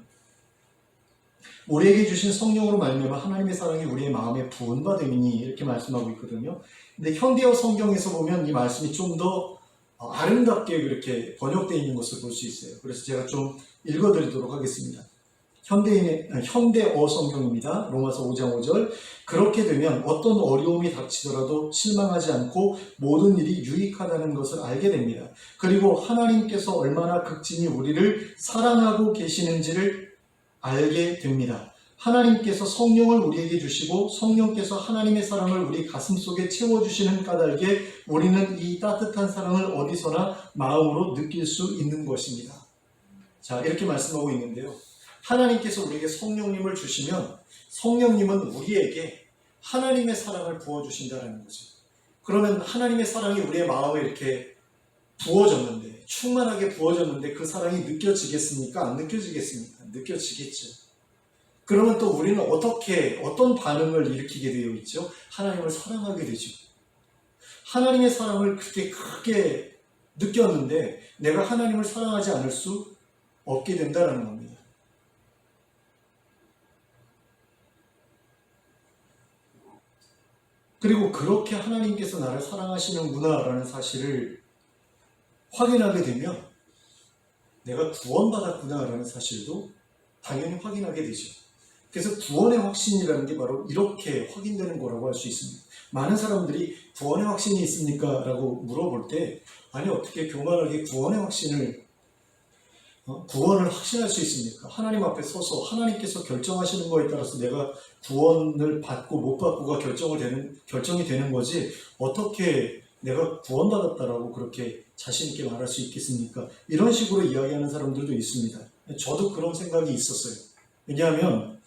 [SPEAKER 1] 우리에게 주신 성령으로 말미암아 하나님의 사랑이 우리의 마음에 부은바됨이니 이렇게 말씀하고 있거든요. 근데 현대어 성경에서 보면 이 말씀이 좀 더 아름답게 그렇게 번역되어 있는 것을 볼 수 있어요. 그래서 제가 좀 읽어드리도록 하겠습니다. 현대어 성경입니다. 로마서 5장 5절. 그렇게 되면 어떤 어려움이 닥치더라도 실망하지 않고 모든 일이 유익하다는 것을 알게 됩니다. 그리고 하나님께서 얼마나 극진히 우리를 사랑하고 계시는지를 알게 됩니다. 하나님께서 성령을 우리에게 주시고 성령께서 하나님의 사랑을 우리 가슴속에 채워주시는 까닭에 우리는 이 따뜻한 사랑을 어디서나 마음으로 느낄 수 있는 것입니다. 자, 이렇게 말씀하고 있는데요. 하나님께서 우리에게 성령님을 주시면 성령님은 우리에게 하나님의 사랑을 부어주신다는 거죠. 그러면 하나님의 사랑이 우리의 마음에 이렇게 부어졌는데, 충만하게 부어졌는데 그 사랑이 느껴지겠습니까? 안 느껴지겠습니까? 느껴지겠죠. 그러면 또 우리는 어떤 반응을 일으키게 되어 있죠? 하나님을 사랑하게 되죠. 하나님의 사랑을 그렇게 크게 느꼈는데 내가 하나님을 사랑하지 않을 수 없게 된다는 겁니다. 그리고 그렇게 하나님께서 나를 사랑하시는구나라는 사실을 확인하게 되면 내가 구원받았구나라는 사실도 당연히 확인하게 되죠. 그래서 구원의 확신이라는 게 바로 이렇게 확인되는 거라고 할 수 있습니다. 많은 사람들이 구원의 확신이 있습니까? 라고 물어볼 때 아니 어떻게 교만하게 구원의 확신을 구원을 확신할 수 있습니까? 하나님 앞에 서서 하나님께서 결정하시는 거에 따라서 내가 구원을 받고 못 받고가 결정이 되는 거지 어떻게 내가 구원받았다라고 그렇게 자신 있게 말할 수 있겠습니까? 이런 식으로 이야기하는 사람들도 있습니다. 저도 그런 생각이 있었어요. 왜냐하면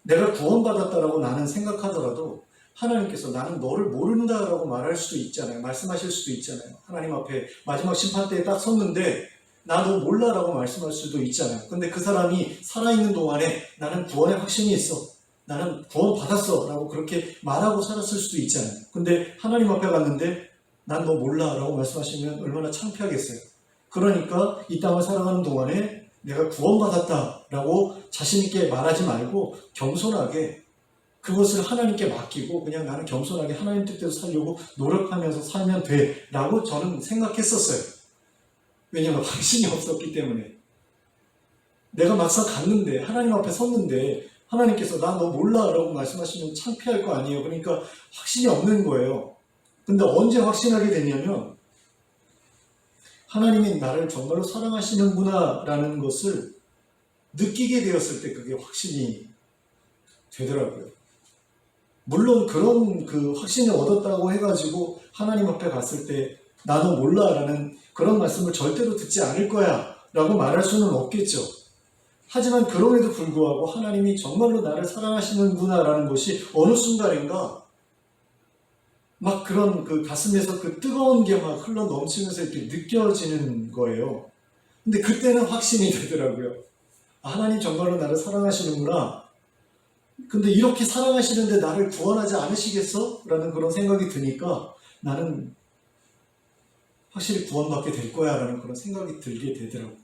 [SPEAKER 1] 내가 구원받았다라고 나는 생각하더라도 하나님께서 나는 너를 모른다라고 말할 수도 있잖아요. 말씀하실 수도 있잖아요. 하나님 앞에 마지막 심판대에 딱 섰는데 나 너 몰라라고 말씀할 수도 있잖아요. 근데 그 사람이 살아있는 동안에 나는 구원의 확신이 있어. 나는 구원 받았어 라고 그렇게 말하고 살았을 수도 있잖아요. 근데 하나님 앞에 갔는데 난 너 몰라 라고 말씀하시면 얼마나 창피하겠어요. 그러니까 이 땅을 살아가는 동안에 내가 구원받았다라고 자신있게 말하지 말고 겸손하게 그것을 하나님께 맡기고 그냥 나는 겸손하게 하나님 뜻대로 살려고 노력하면서 살면 돼 라고 저는 생각했었어요. 왜냐하면 확신이 없었기 때문에. 내가 막상 갔는데 하나님 앞에 섰는데 하나님께서 나 너 몰라 라고 말씀하시면 창피할 거 아니에요. 그러니까 확신이 없는 거예요. 근데 언제 확신하게 되냐면 하나님이 나를 정말로 사랑하시는구나 라는 것을 느끼게 되었을 때 그게 확신이 되더라고요. 물론 그런 그 확신을 얻었다고 해가지고 하나님 앞에 갔을 때 나도 몰라 라는 그런 말씀을 절대로 듣지 않을 거야 라고 말할 수는 없겠죠. 하지만 그럼에도 불구하고 하나님이 정말로 나를 사랑하시는구나 라는 것이 어느 순간인가 막 그런 그 가슴에서 그 뜨거운 게 막 흘러 넘치면서 이렇게 느껴지는 거예요. 근데 그때는 확신이 되더라고요. 아, 하나님 정말로 나를 사랑하시는구나. 근데 이렇게 사랑하시는데 나를 구원하지 않으시겠어? 라는 그런 생각이 드니까 나는 확실히 구원받게 될 거야 라는 그런 생각이 들게 되더라고요.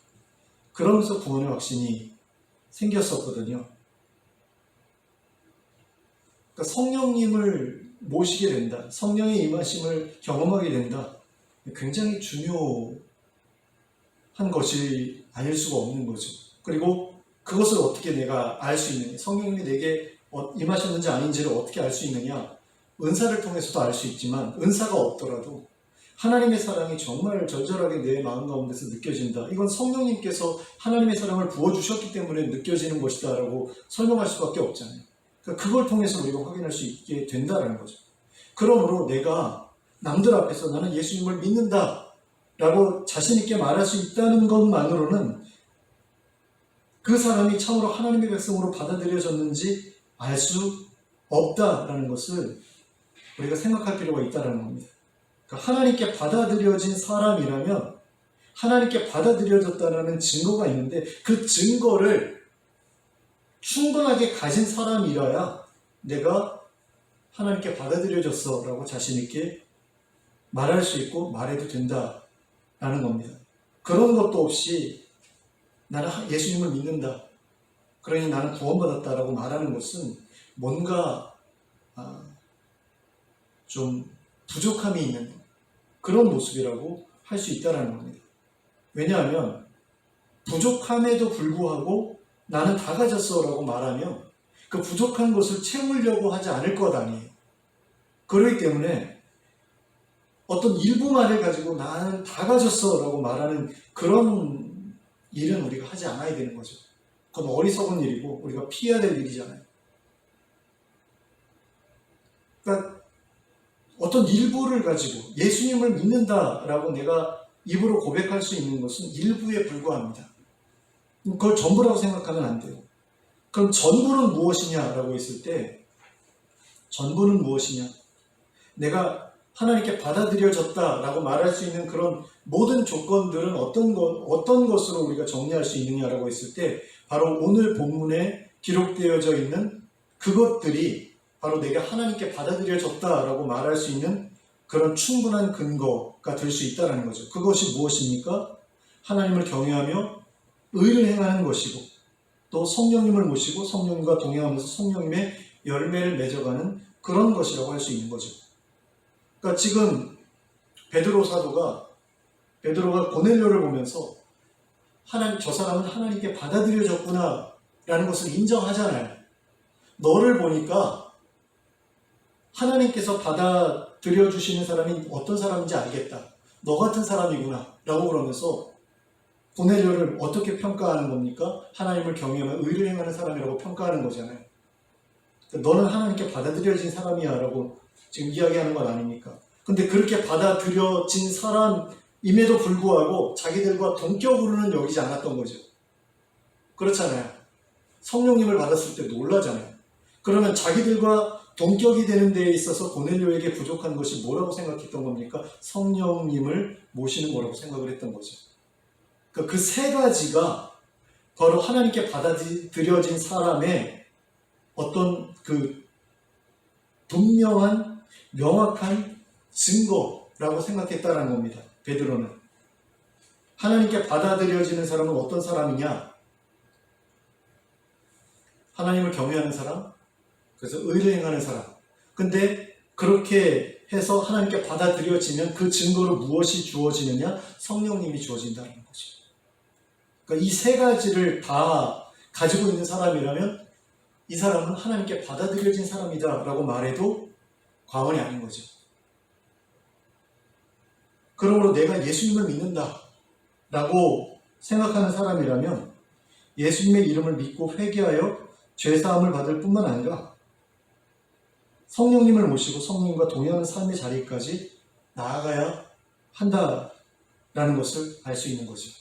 [SPEAKER 1] 그러면서 구원의 확신이 생겼었거든요. 그러니까 성령님을 모시게 된다. 성령의 임하심을 경험하게 된다. 굉장히 중요한 것이 아닐 수가 없는 거죠. 그리고 그것을 어떻게 내가 알 수 있느냐. 성령님이 내게 임하셨는지 아닌지를 어떻게 알 수 있느냐. 은사를 통해서도 알 수 있지만 은사가 없더라도 하나님의 사랑이 정말 절절하게 내 마음 가운데서 느껴진다. 이건 성령님께서 하나님의 사랑을 부어주셨기 때문에 느껴지는 것이다 라고 설명할 수밖에 없잖아요. 그러니까 그걸 통해서 우리가 확인할 수 있게 된다는 거죠. 그러므로 내가 남들 앞에서 나는 예수님을 믿는다 라고 자신 있게 말할 수 있다는 것만으로는 그 사람이 참으로 하나님의 백성으로 받아들여졌는지 알 수 없다라는 것을 우리가 생각할 필요가 있다는 겁니다. 그러니까 하나님께 받아들여진 사람이라면 하나님께 받아들여졌다는 증거가 있는데 그 증거를 충분하게 가진 사람이라야 내가 하나님께 받아들여졌어 라고 자신 있게 말할 수 있고 말해도 된다라는 겁니다. 그런 것도 없이 나는 예수님을 믿는다. 그러니 나는 구원받았다라고 말하는 것은 뭔가 좀 부족함이 있는 그런 모습이라고 할 수 있다는 겁니다. 왜냐하면 부족함에도 불구하고 나는 다 가졌어 라고 말하면 그 부족한 것을 채우려고 하지 않을 것 아니에요. 그렇기 때문에 어떤 일부 말을 가지고 나는 다 가졌어 라고 말하는 그런 일은 우리가 하지 않아야 되는 거죠. 그건 어리석은 일이고 우리가 피해야 될 일이잖아요. 그러니까 어떤 일부를 가지고 예수님을 믿는다라고 내가 입으로 고백할 수 있는 것은 일부에 불과합니다. 그걸 전부라고 생각하면 안 돼요. 그럼 전부는 무엇이냐라고 했을 때 전부는 무엇이냐? 내가 하나님께 받아들여졌다라고 말할 수 있는 그런 모든 조건들은 어떤 것으로 우리가 정리할 수 있느냐라고 했을 때 바로 오늘 본문에 기록되어져 있는 그것들이 바로 내가 하나님께 받아들여졌다라고 말할 수 있는 그런 충분한 근거가 될 수 있다는 거죠. 그것이 무엇입니까? 하나님을 경외하며 의를 행하는 것이고 또 성령님을 모시고 성령님과 동행하면서 성령님의 열매를 맺어가는 그런 것이라고 할 수 있는 거죠. 그러니까 지금 베드로 사도가 고넬료를 보면서 저 사람은 하나님께 받아들여졌구나 라는 것을 인정하잖아요. 너를 보니까 하나님께서 받아들여주시는 사람이 어떤 사람인지 알겠다. 너 같은 사람이구나 라고 그러면서 고넬료를 어떻게 평가하는 겁니까? 하나님을 경외하며 의를 행하는 사람이라고 평가하는 거잖아요. 너는 하나님께 받아들여진 사람이야 라고 지금 이야기하는 건 아닙니까? 근데 그렇게 받아들여진 사람임에도 불구하고 자기들과 동격으로는 여기지 않았던 거죠. 그렇잖아요. 성령님을 받았을 때 놀라잖아요. 그러면 자기들과 동격이 되는 데에 있어서 고넬료에게 부족한 것이 뭐라고 생각했던 겁니까? 성령님을 모시는 거라고 생각을 했던 거죠. 그러니까 그 세 가지가 바로 하나님께 받아들여진 사람의 어떤 그 분명한 명확한 증거라고 생각했다는 겁니다. 베드로는. 하나님께 받아들여지는 사람은 어떤 사람이냐? 하나님을 경외하는 사람, 그래서 의를 행하는 사람. 근데 그렇게 해서 하나님께 받아들여지면 그 증거로 무엇이 주어지느냐? 성령님이 주어진다는 거죠. 그러니까 이 세 가지를 다 가지고 있는 사람이라면 이 사람은 하나님께 받아들여진 사람이다 라고 말해도 과언이 아닌 거죠. 그러므로 내가 예수님을 믿는다 라고 생각하는 사람이라면 예수님의 이름을 믿고 회개하여 죄사함을 받을 뿐만 아니라 성령님을 모시고 성령님과 동행하는 삶의 자리까지 나아가야 한다라는 것을 알 수 있는 거죠.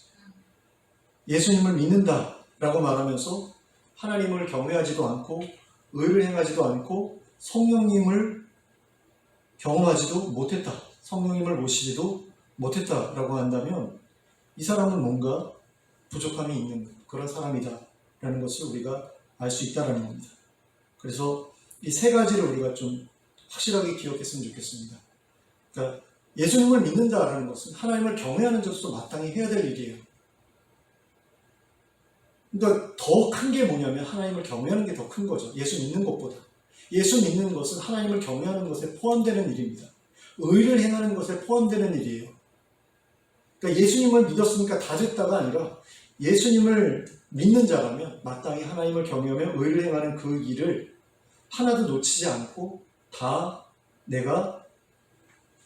[SPEAKER 1] 예수님을 믿는다라고 말하면서 하나님을 경외하지도 않고 의를 행하지도 않고 성령님을 경험하지도 못했다, 성령님을 모시지도 못했다라고 한다면 이 사람은 뭔가 부족함이 있는 그런 사람이다 라는 것을 우리가 알 수 있다는 겁니다. 그래서 이 세 가지를 우리가 좀 확실하게 기억했으면 좋겠습니다. 그러니까 예수님을 믿는다라는 것은 하나님을 경외하는 자로서 마땅히 해야 될 일이에요. 그러니까 더 큰 게 뭐냐면 하나님을 경외하는 게 더 큰 거죠. 예수 믿는 것보다. 예수 믿는 것은 하나님을 경외하는 것에 포함되는 일입니다. 의를 행하는 것에 포함되는 일이에요. 그러니까 예수님을 믿었으니까 다 됐다가 아니라 예수님을 믿는 자라면 마땅히 하나님을 경외하며 의를 행하는 그 일을 하나도 놓치지 않고 다 내가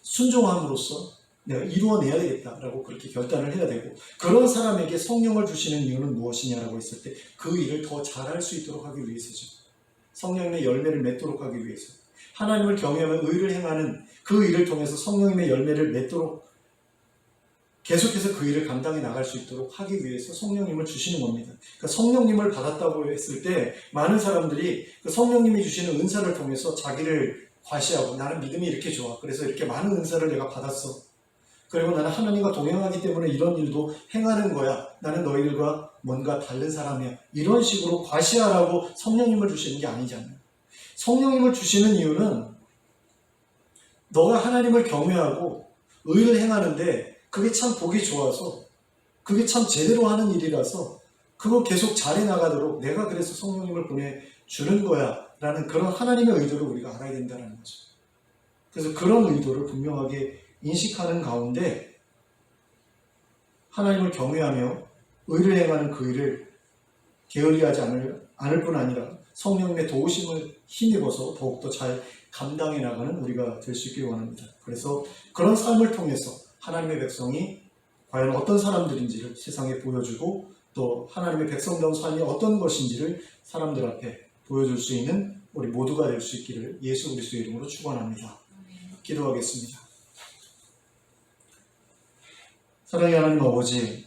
[SPEAKER 1] 순종함으로써 내가 이루어내야 되겠다라고 그렇게 결단을 해야 되고, 그런 사람에게 성령을 주시는 이유는 무엇이냐라고 했을 때 그 일을 더 잘할 수 있도록 하기 위해서죠. 성령님의 열매를 맺도록 하기 위해서, 하나님을 경외하며 의를 행하는 그 일을 통해서 성령님의 열매를 맺도록 계속해서 그 일을 감당해 나갈 수 있도록 하기 위해서 성령님을 주시는 겁니다. 그러니까 성령님을 받았다고 했을 때 많은 사람들이 그 성령님이 주시는 은사를 통해서 자기를 과시하고, 나는 믿음이 이렇게 좋아, 그래서 이렇게 많은 은사를 내가 받았어, 그리고 나는 하나님과 동행하기 때문에 이런 일도 행하는 거야, 나는 너희들과 뭔가 다른 사람이야, 이런 식으로 과시하라고 성령님을 주시는 게 아니잖아요. 성령님을 주시는 이유는 너가 하나님을 경외하고 의를 행하는데 그게 참 보기 좋아서, 그게 참 제대로 하는 일이라서 그거 계속 잘해 나가도록 내가 그래서 성령님을 보내주는 거야 라는 그런 하나님의 의도를 우리가 알아야 된다는 거죠. 그래서 그런 의도를 분명하게 인식하는 가운데 하나님을 경외하며 의를 행하는 그 일을 게을리하지 않을 뿐 아니라 성령님의 도우심을 힘입어서 더욱더 잘 감당해 나가는 우리가 될 수 있기를 원합니다. 그래서 그런 삶을 통해서 하나님의 백성이 과연 어떤 사람들인지를 세상에 보여주고, 또 하나님의 백성다운 삶이 어떤 것인지를 사람들 앞에 보여줄 수 있는 우리 모두가 될 수 있기를 예수 그리스도의 이름으로 축원합니다. 기도하겠습니다. 사랑의 하나님 아버지,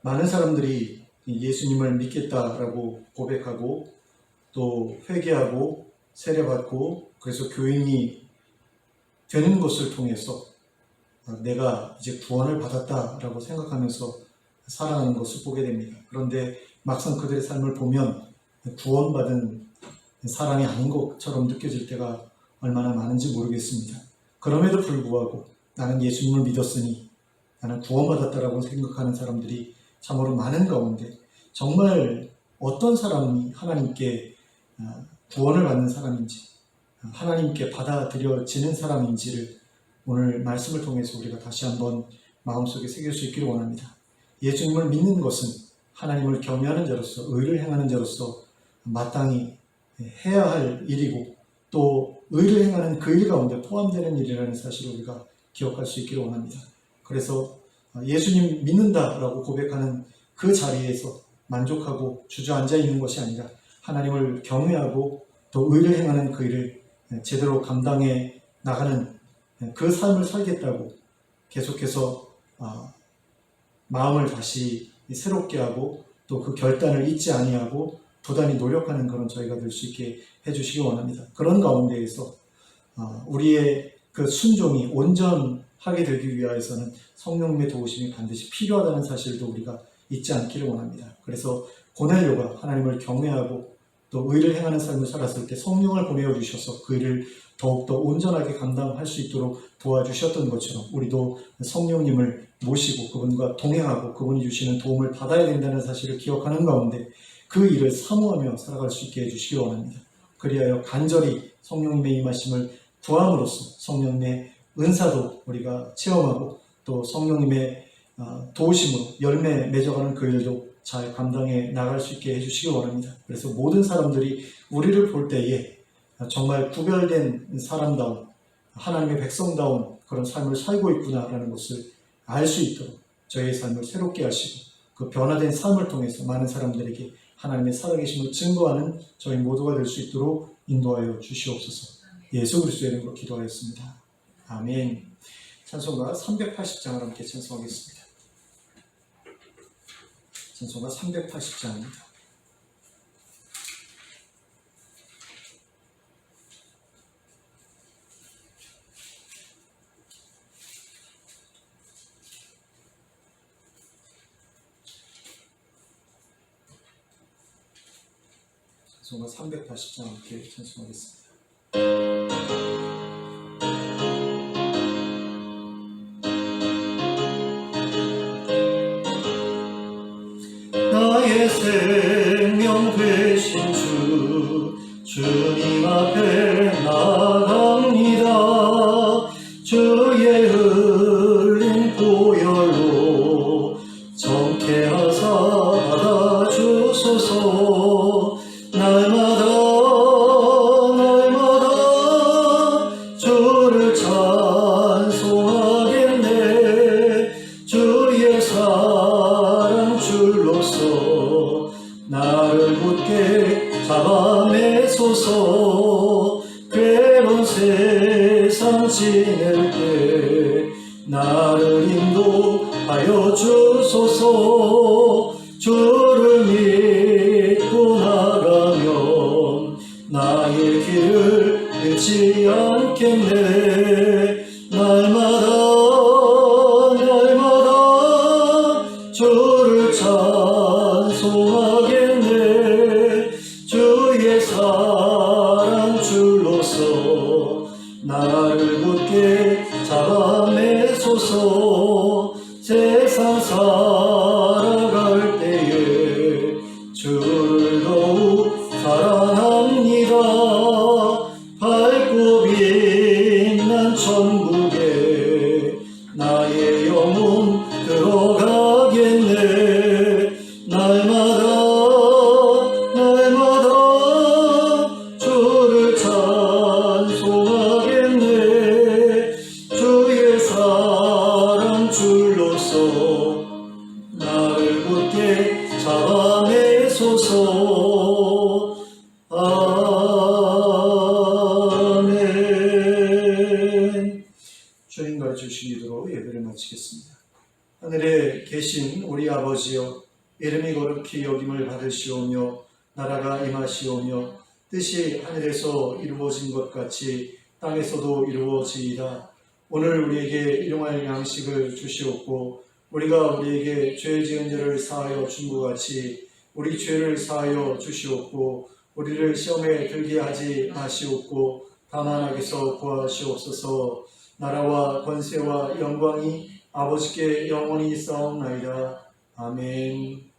[SPEAKER 1] 많은 사람들이 예수님을 믿겠다라고 고백하고 또 회개하고 세례받고 그래서 교인이 되는 것을 통해서 내가 이제 구원을 받았다라고 생각하면서 살아가는 것을 보게 됩니다. 그런데 막상 그들의 삶을 보면 구원받은 사람이 아닌 것처럼 느껴질 때가 얼마나 많은지 모르겠습니다. 그럼에도 불구하고 나는 예수님을 믿었으니 나는 구원받았다라고 생각하는 사람들이 참으로 많은 가운데, 정말 어떤 사람이 하나님께 구원을 받는 사람인지, 하나님께 받아들여지는 사람인지를 오늘 말씀을 통해서 우리가 다시 한번 마음속에 새길 수 있기를 원합니다. 예수님을 믿는 것은 하나님을 경외하는 자로서, 의를 행하는 자로서 마땅히 해야 할 일이고, 또 의를 행하는 그 일 가운데 포함되는 일이라는 사실을 우리가 기억할 수 있기를 원합니다. 그래서 예수님 믿는다라고 고백하는 그 자리에서 만족하고 주저앉아 있는 것이 아니라 하나님을 경외하고 또 의를 행하는 그 일을 제대로 감당해 나가는 그 삶을 살겠다고 계속해서 마음을 다시 새롭게 하고 또 그 결단을 잊지 아니하고 부단히 노력하는 그런 저희가 될 수 있게 해주시기 원합니다. 그런 가운데에서 우리의 그 순종이 온전하게 되기 위해서는 성령님의 도우심이 반드시 필요하다는 사실도 우리가 잊지 않기를 원합니다. 그래서 고넬료가 하나님을 경외하고 또 의를 행하는 삶을 살았을 때 성령을 보내어 주셔서 그 일을 더욱더 온전하게 감당할 수 있도록 도와주셨던 것처럼 우리도 성령님을 모시고 그분과 동행하고 그분이 주시는 도움을 받아야 된다는 사실을 기억하는 가운데 그 일을 사모하며 살아갈 수 있게 해주시기 원합니다. 그리하여 간절히 성령님의 임하심을 구함으로써 성령님의 은사도 우리가 체험하고 또 성령님의 도우심으로 열매 맺어가는 그 일도 잘 감당해 나갈 수 있게 해주시기 원합니다. 그래서 모든 사람들이 우리를 볼 때에 정말 구별된 사람다운 하나님의 백성다운 그런 삶을 살고 있구나라는 것을 알 수 있도록 저희의 삶을 새롭게 하시고 그 변화된 삶을 통해서 많은 사람들에게 하나님의 살아계심을 증거하는 저희 모두가 될 수 있도록 인도하여 주시옵소서. 예수 그리스도의 이름으로 기도하였습니다. 아멘. 찬송가 380장을 함께 찬송하겠습니다. 찬송가 380장입니다. 찬송가 380장 함께 찬송하겠습니다. 나의 생명 되신 주님 앞에 나갑니다. 주의 흘린 보혈로 정케하사 받아주소서. 날마다 주를 찬송하겠네. 주의 사랑 줄로서 나를 굳게 잡아매소서. 괴로운 세상 지낼 때 나를 인도하여 주소서. 주를 믿고 나가면 나의 길을 잃지 않겠네. 날마다 주를 찬송하겠네. 주의 사랑 줄로서 나를 굳게 잡아매소서. 세상 살아갈 때에 주를 더욱 사랑합니다. 밝고 빛난 천국에 나의 영혼 들어가겠네. 날마다 주를 찬송하겠네. 주의 사랑 줄로서 나를 굳게 잡아매소서. 아멘. 주님 가르쳐주신 기도로 예배를 마치겠습니다. 하늘에 계신 우리 아버지여, 이름이 거룩히 여김을 받으시오며 나라가 임하시오며 뜻이 하늘에서 이루어진 것 같이 땅에서도 이루어지이다. 오늘 우리에게 일용할 양식을 주시옵고 우리가 우리에게 죄 지은 자를 사하여 준 것 같이 우리 죄를 사하여 주시옵고 우리를 시험에 들게 하지 마시옵고 다만 악에서 구하시옵소서. 나라와 권세와 영광이 아버지께 영원히 있사옵나이다. 아멘.